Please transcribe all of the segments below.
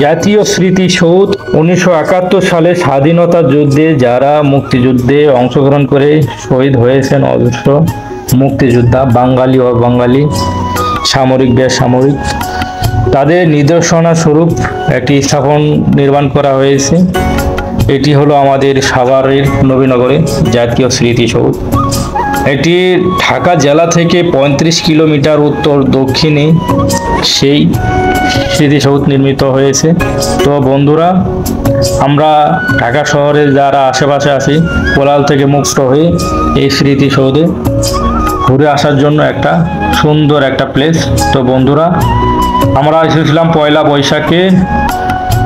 জাতীয় স্মৃতিসৌধ 1971 সালে স্বাধীনতা যুদ্ধে যারা মুক্তিযুদ্ধে অংশগ্রহণ করে শহীদ হয়েছেন অজস্র মুক্তিযোদ্ধা, বাঙালি অবাঙালি, সামরিক বেসামরিক, তাদের নিদর্শনা স্বরূপ একটি স্থাপন নির্মাণ করা হয়েছে। এটি হলো আমাদের সাভারের নবীনগরে জাতীয় স্মৃতিসৌধ। এটি ঢাকা জেলা থেকে 35 কিলোমিটার উত্তর দক্ষিণে সেই স্মৃতিসৌধ নির্মিত হয়েছে। তো বন্ধুরা, আমরা ঢাকা শহরে যারা আশেপাশে আছি, কোলাহল থেকে মুক্ত হয়ে এই স্মৃতিসৌধে ঘুরে আসার জন্য একটা সুন্দর একটা প্লেস। তো বন্ধুরা, আমরা এসেছিলাম পয়লা বৈশাখে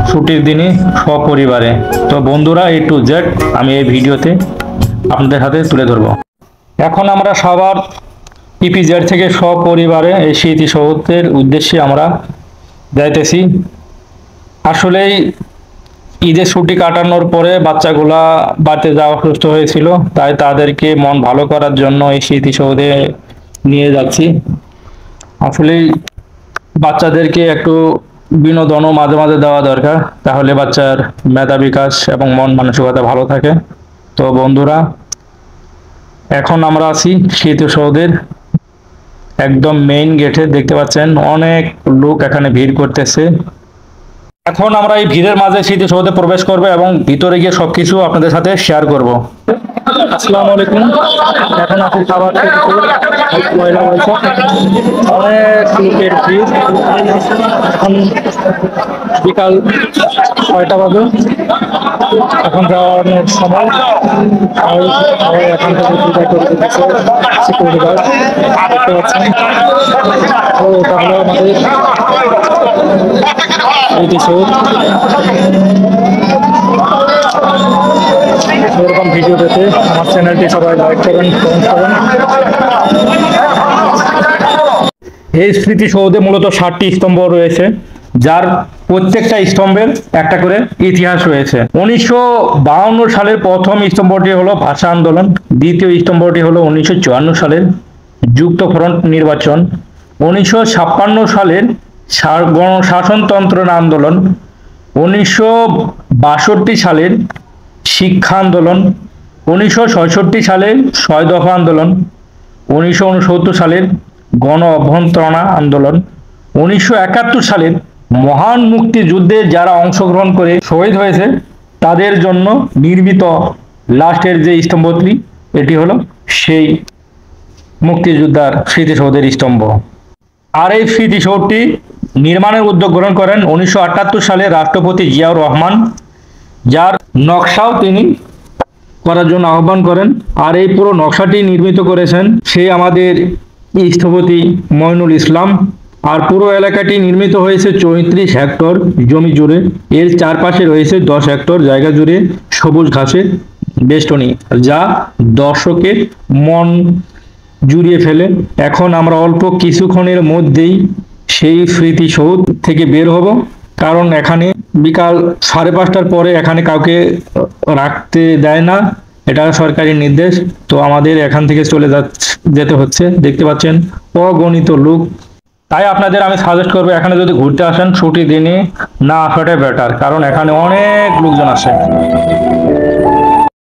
ছুটির দিনে সপরিবারে। তো বন্ধুরা, A to Z আমি এই ভিডিওতে আপনাদের হাতে তুলে ধরবো। এখন আমরা সাভার EPZ থেকে সপরিবারে এই স্মৃতিসৌধের উদ্দেশ্যে আমরা যাইতেছি। আসলেই ঈদের ছুটি কাটানোর পরে বাচ্চাগুলা বাড়িতে যাওয়া সুস্থ হয়েছিল, তাই তাদেরকে মন ভালো করার জন্য এই স্মৃতিসৌধে নিয়ে যাচ্ছি। আসলেই বাচ্চাদেরকে একটু বিনোদনও মাঝে মাঝে দেওয়া দরকার, তাহলে বাচ্চার মেধা বিকাশ এবং মন মানসিকতা ভালো থাকে। তো বন্ধুরা, এখন আমরা আছি স্মৃতিসৌধের একদম মেইন গেটে। দেখতে পাচ্ছেন অনেক লোক এখানে ভিড় করতেছে। এখন আমরা এই ভিড়ের মাঝে স্মৃতিসৌধে প্রবেশ করব এবং ভিতরে গিয়ে সবকিছু আপনাদের সাথে শেয়ার করব। আসসালামু আলাইকুম। এখন আছি সাভার স্মৃতিসৌধ, পয়লা বৈশাখ, অনেক লোকের ভিড়। এখন বিকাল 6টা বাজে, এখন যাওয়ার সময়। এখান থেকে বিদায় করে দিতেছে সিকিউরিটি গার্ড, দেখতে পাচ্ছেন। তো এটা হলো আমাদের স্মৃতিসৌধ। এরকম ভিডিও পেতে আমার চ্যানেলটি সবাই লাইক করুন, কমেন্ট করুন। এই স্মৃতিসৌধে মূলত 7টি স্তম্ভ রয়েছে, যার প্রত্যেকটা স্তম্ভের একটা করে ইতিহাস রয়েছে। 1952 সালের প্রথম স্তম্ভটি হলো ভাষা আন্দোলন, দ্বিতীয় স্তম্ভটি হলো 1954 সালের যুক্ত ফ্রন্ট নির্বাচন, 1956 সালের গণশাসনতন্ত্র আন্দোলন, 1962 সালের শিক্ষা আন্দোলন, 1966 সালের 6 দফা আন্দোলন, 1969 সালের গণ অভ্যন্তরণ আন্দোলন, 1971 সালের মহান মুক্তিযুদ্ধে যারা অংশগ্রহণ করে শহীদ হয়েছে তাদের জন্য নির্মিত লাস্টের যে স্তম্ভটি, এটি হলো সেই মুক্তিযোদ্ধার স্মৃতিসৌধের স্তম্ভ। আর এই স্মৃতিসৌধটি নির্মাণের উদ্যোগ গ্রহণ করেন 1978 সালে রাষ্ট্রপতি জিয়াউর রহমান, যার নকশাও তিনি করার জন্য আহ্বান করেন। আর এই পুরো নকশাটি নির্মিত করেছেন সেই আমাদের স্থপতি মইনুল ইসলাম। আর পুরো এলাকাটি নির্মিত হয়েছে 34 হেক্টর জমি জুড়ে। এর চারপাশে রয়েছে 10 হেক্টর জায়গা জুড়ে সবুজ ঘাসের বেষ্টনী, যা দর্শকের মন জুড়িয়ে ফেলে। এখন আমরা অল্প কিছুক্ষণের মধ্যেই সেই স্মৃতিসৌধ থেকে বের হব, কারণ এখানে বিকাল 5:30টার পরে এখানে কাউকে রাখতে দেয় না, এটা সরকারি নির্দেশ। তো আমাদের এখান থেকে চলে যেতে হচ্ছে। দেখতে পাচ্ছেন অগণিত লোক। তাই আপনাদের আমি সাজেস্ট করবো, এখানে যদি ঘুরতে আসেন ছুটির দিনে না আসাটাই বেটার, কারণ এখানে অনেক লোকজন আসে।